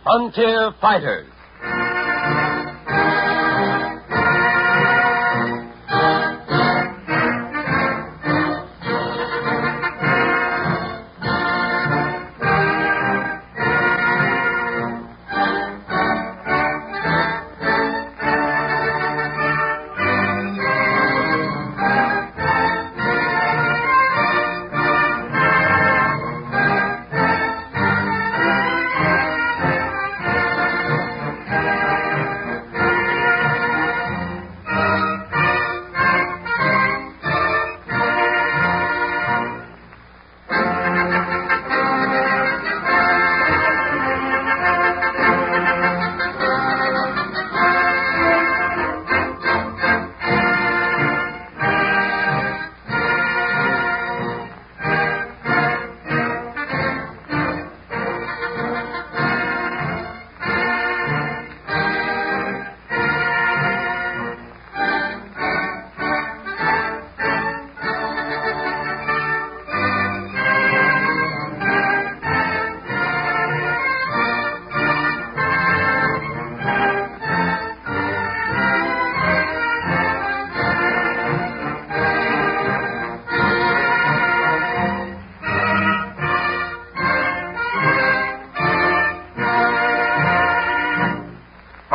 Frontier Fighters.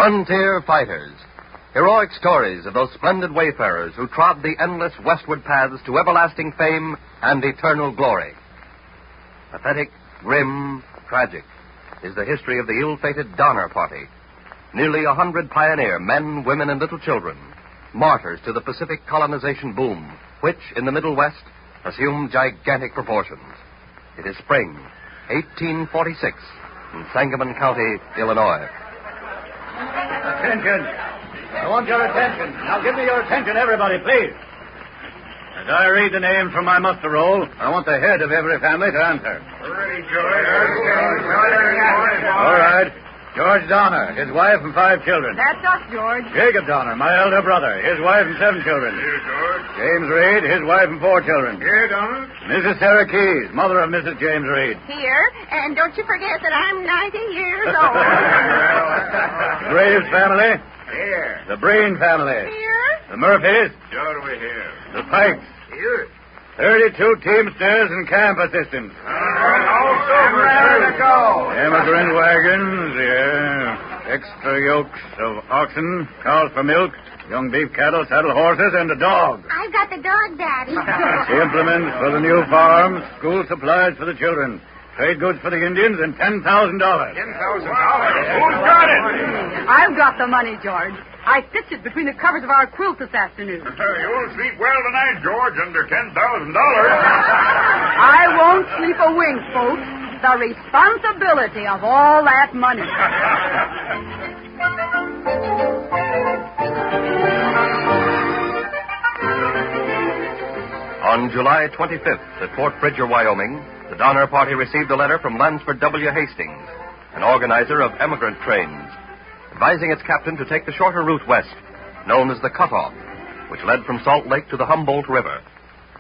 Frontier Fighters. Heroic stories of those splendid wayfarers who trod the endless westward paths to everlasting fame and eternal glory. Pathetic, grim, tragic is the history of the ill-fated Donner Party. Nearly 100 pioneer men, women, and little children, martyrs to the Pacific colonization boom, which, in the Middle West, assumed gigantic proportions. It is spring, 1846, in Sangamon County, Illinois. Attention! I want your attention. Now give me your attention, everybody, please. As I read the names from my muster roll, I want the head of every family to answer. Ready, George. All right. George Donner, his wife and 5 children. That's us, George. Jacob Donner, my elder brother, his wife and 7 children. Here, George. James Reed, his wife and 4 children. Here, Donner. Mrs. Sarah Keyes, mother of Mrs. James Reed. Here, and don't you forget that I'm 90 years old. Graves family. Here. The Breen family. Here? The Murphys. Sure, we here. The Pikes. Here. 32 teamsters and camp assistants. Ready to go. Emigrant wagons, yeah. Extra yokes of oxen, cows for milk, young beef cattle, saddle horses, and a dog. I've got the dog, Daddy. Implements for the new farm, school supplies for the children, trade goods for the Indians, and $10,000. $10,000. Who's got it? I've got the money, George. I stitched it between the covers of our quilt this afternoon. You'll sleep well tonight, George, under $10,000. I won't sleep a wink, folks. The responsibility of all that money. On July 25th at Fort Bridger, Wyoming, the Donner Party received a letter from Lansford W. Hastings, an organizer of emigrant trains, advising its captain to take the shorter route west, known as the Cutoff, which led from Salt Lake to the Humboldt River.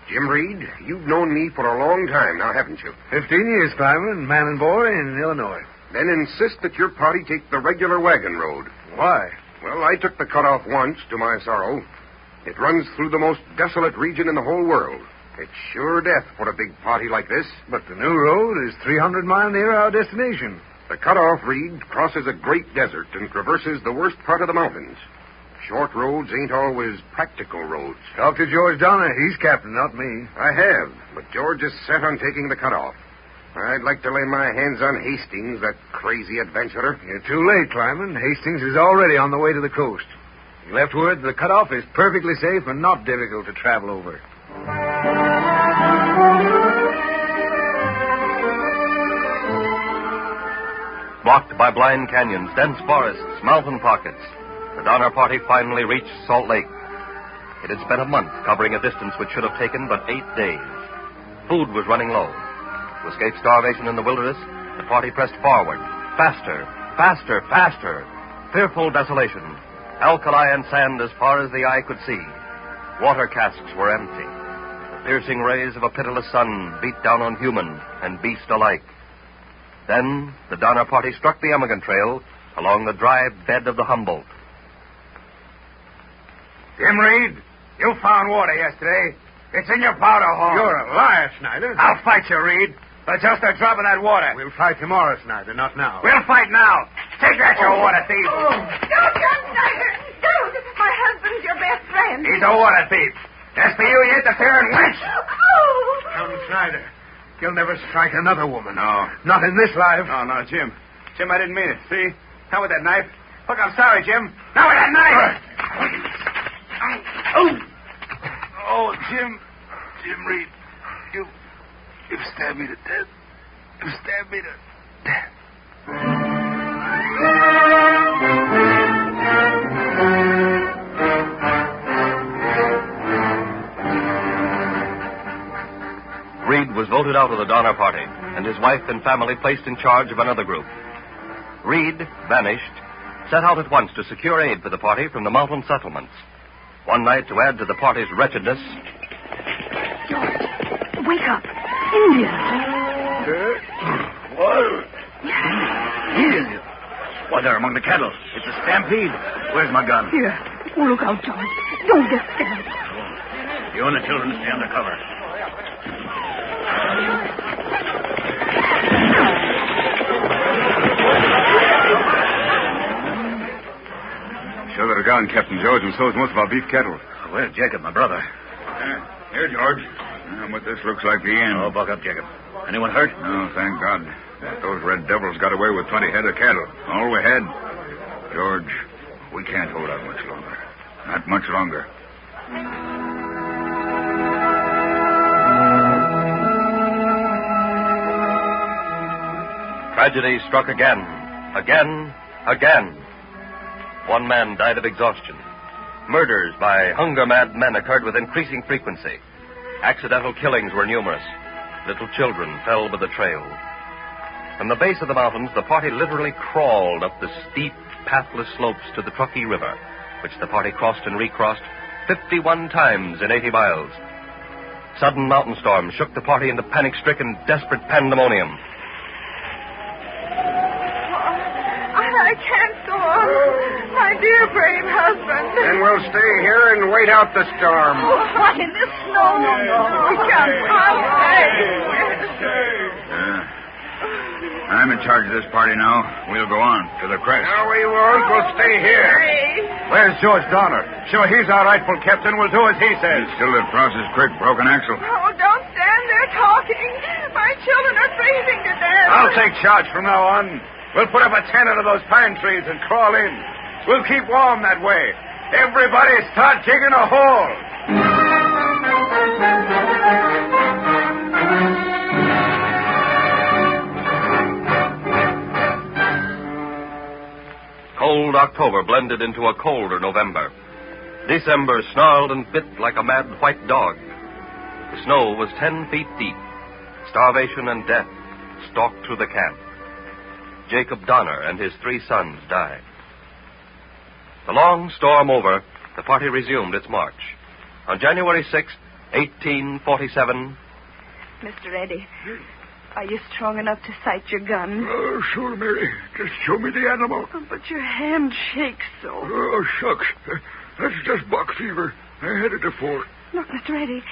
Jim Reed, you've known me for a long time now, haven't you? 15 years, Climbing, man and boy in Illinois. Then insist that your party take the regular wagon road. Why? Well, I took the cutoff once, to my sorrow. It runs through the most desolate region in the whole world. It's sure death for a big party like this. But the new road is 300 miles near our destination. The cutoff, Reed, crosses a great desert and traverses the worst part of the mountains. Short roads ain't always practical roads. Talk to George Donner. He's captain, not me. I have, but George is set on taking the cutoff. I'd like to lay my hands on Hastings, that crazy adventurer. You're too late, Climbing. Hastings is already on the way to the coast. He left word the cutoff is perfectly safe and not difficult to travel over. Blocked by blind canyons, dense forests, mountain pockets, the Donner Party finally reached Salt Lake. It had spent a month covering a distance which should have taken but 8 days. Food was running low. To escape starvation in the wilderness, the party pressed forward. Faster, faster, faster. Fearful desolation. Alkali and sand as far as the eye could see. Water casks were empty. The piercing rays of a pitiless sun beat down on human and beast alike. Then the Donner Party struck the emigrant trail along the dry bed of the Humboldt. Jim Reed, you found water yesterday. It's in your powder horn. You're a liar, Snyder. I'll fight you, Reed. But just a drop of that water. We'll fight tomorrow, Snyder, not now. We'll fight now. Take that, you water thief. Don't, John Snyder. Don't. My husband's your best friend. He's a water thief. As for you interfere and wench. Oh. Tom Snyder, you'll never strike another woman. No. Not in this life. No, Jim. Jim, I didn't mean it. See? Now with that knife. Look, I'm sorry, Jim. Now with that knife. Oh, Jim. Jim Reed. You've stabbed me to death. You stabbed me to death. Reed was voted out of the Donner Party, and his wife and family placed in charge of another group. Reed, vanished, set out at once to secure aid for the party from the mountain settlements. One night, to add to the party's wretchedness... George, wake up. Indians. What? Indians? Why, they're among the cattle. It's a stampede. Where's my gun? Here. Oh, look out, George. Don't get scared. You and the children stay under cover. Show that a gun, Captain George, and so's most of our beef cattle. Where's Jacob, my brother? Here, George. But this looks like the end. Oh, buck up, Jacob. Anyone hurt? No, thank God. Those red devils got away with 20 head of cattle. All we had. George, we can't hold out much longer. Not much longer. Tragedy struck again. Again. One man died of exhaustion. Murders by hunger-mad men occurred with increasing frequency. Accidental killings were numerous. Little children fell by the trail. From the base of the mountains, the party literally crawled up the steep, pathless slopes to the Truckee River, which the party crossed and recrossed 51 times in 80 miles. Sudden mountain storms shook the party into panic-stricken, desperate pandemonium. I can't go on. My dear, brave husband. Then we'll stay here and wait out the storm. Oh, what, in this snow? No. We can't wait. I'll stay. I'm in charge of this party now. We'll go on to the crest. No, we won't. We'll stay here. Where's George Donner? Sure, he's our rightful captain. We'll do as he says. He's still at Fross's Creek, broken axle. Oh, don't stand there talking. My children are freezing to death. I'll take charge from now on. We'll put up a tent under those pine trees and crawl in. We'll keep warm that way. Everybody start digging a hole. Cold October blended into a colder November. December snarled and bit like a mad white dog. The snow was 10 feet deep. Starvation and death stalked through the camp. Jacob Donner and his 3 sons died. The long storm over, the party resumed its march. On January 6, 1847... Mr. Eddie, are you strong enough to sight your gun? Oh, sure, Mary. Just show me the animal. Oh, but your hand shakes so. Oh, shucks. That's just buck fever. I had it before. Look, Mr. Eddie,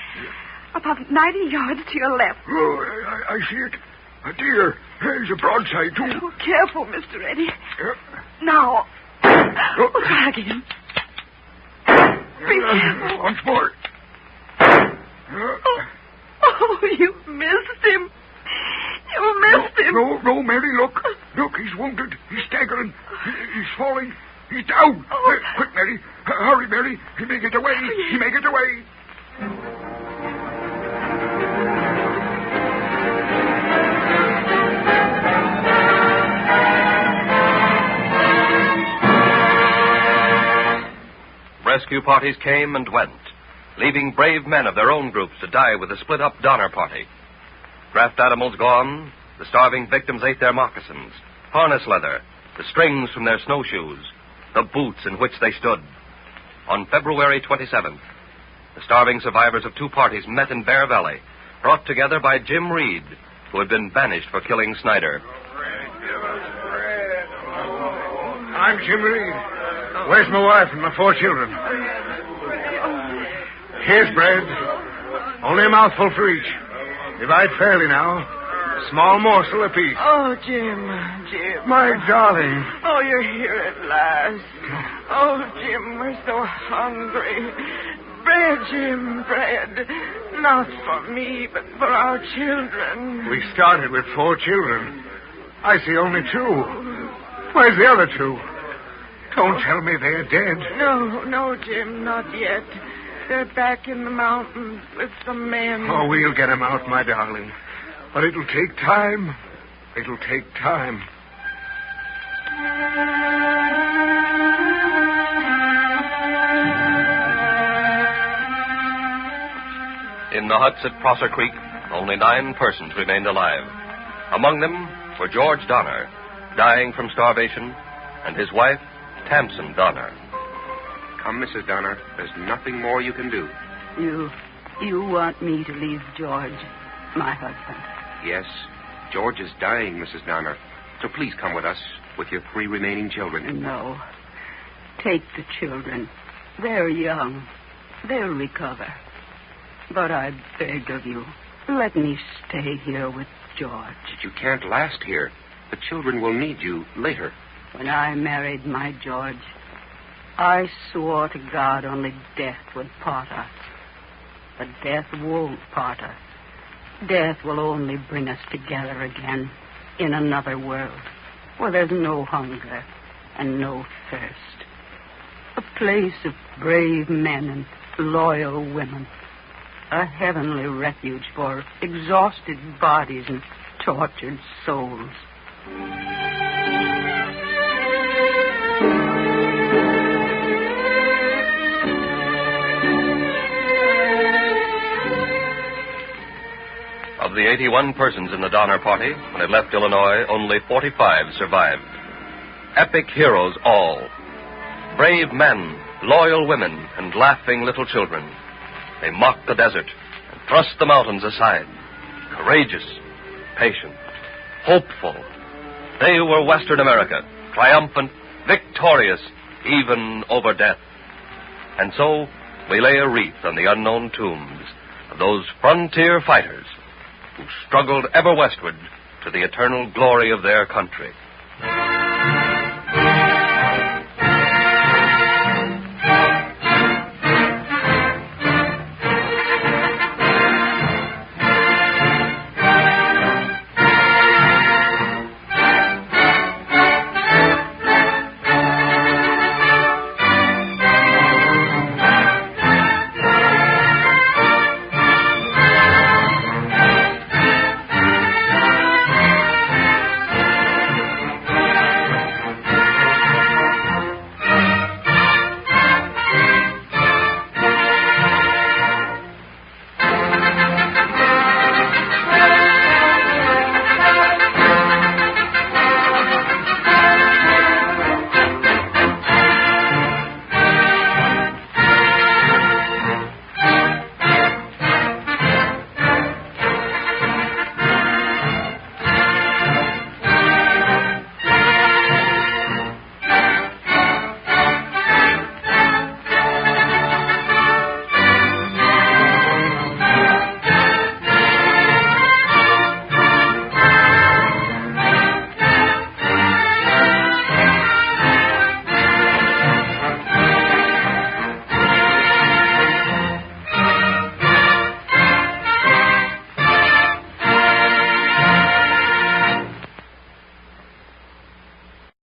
about 90 yards to your left. Oh, I see it. A deer. There's a broadside, too. Oh, careful, Mr. Eddie. Yeah. Now. Oh. Try again. Be careful. Once more. Oh, you missed him. You missed him. No, Mary, look. Look, he's wounded. He's staggering. He's falling. He's down. Oh. Quick, Mary. Hurry, Mary. He may get away. He may get away. Rescue parties came and went, leaving brave men of their own groups to die with the split-up Donner Party. Draft animals gone, the starving victims ate their moccasins, harness leather, the strings from their snowshoes, the boots in which they stood. On February 27th, the starving survivors of 2 parties met in Bear Valley, brought together by Jim Reed, who had been banished for killing Snyder. I'm Jim Reed. Where's my wife and my 4 children? Here's bread. Only a mouthful for each. Divide fairly now. A small morsel apiece. Oh, Jim. My darling. Oh, you're here at last. Oh, Jim, we're so hungry. Bread, Jim, bread. Not for me, but for our children. We started with 4 children. I see only 2. Where's the other 2? Don't tell me they're dead. No, Jim, not yet. They're back in the mountains with some men. Oh, we'll get 'em out, my darling. But it'll take time. It'll take time. In the huts at Prosser Creek, only 9 persons remained alive. Among them were George Donner, dying from starvation, and his wife, Tamsin Donner. Come, Mrs. Donner. There's nothing more you can do. You want me to leave George, my husband? Yes, George is dying, Mrs. Donner. So please come with us with your 3 remaining children. No. Take the children. They're young. They'll recover. But I beg of you, let me stay here with George. But you can't last here. The children will need you later. When I married my George, I swore to God only death would part us. But death won't part us. Death will only bring us together again in another world where there's no hunger and no thirst. A place of brave men and loyal women. A heavenly refuge for exhausted bodies and tortured souls. Of the 81 persons in the Donner Party, when it left Illinois, only 45 survived. Epic heroes all. Brave men, loyal women, and laughing little children. They mocked the desert and thrust the mountains aside. Courageous, patient, hopeful. They were Western America, triumphant, victorious, even over death. And so we lay a wreath on the unknown tombs of those frontier fighters who struggled ever westward to the eternal glory of their country.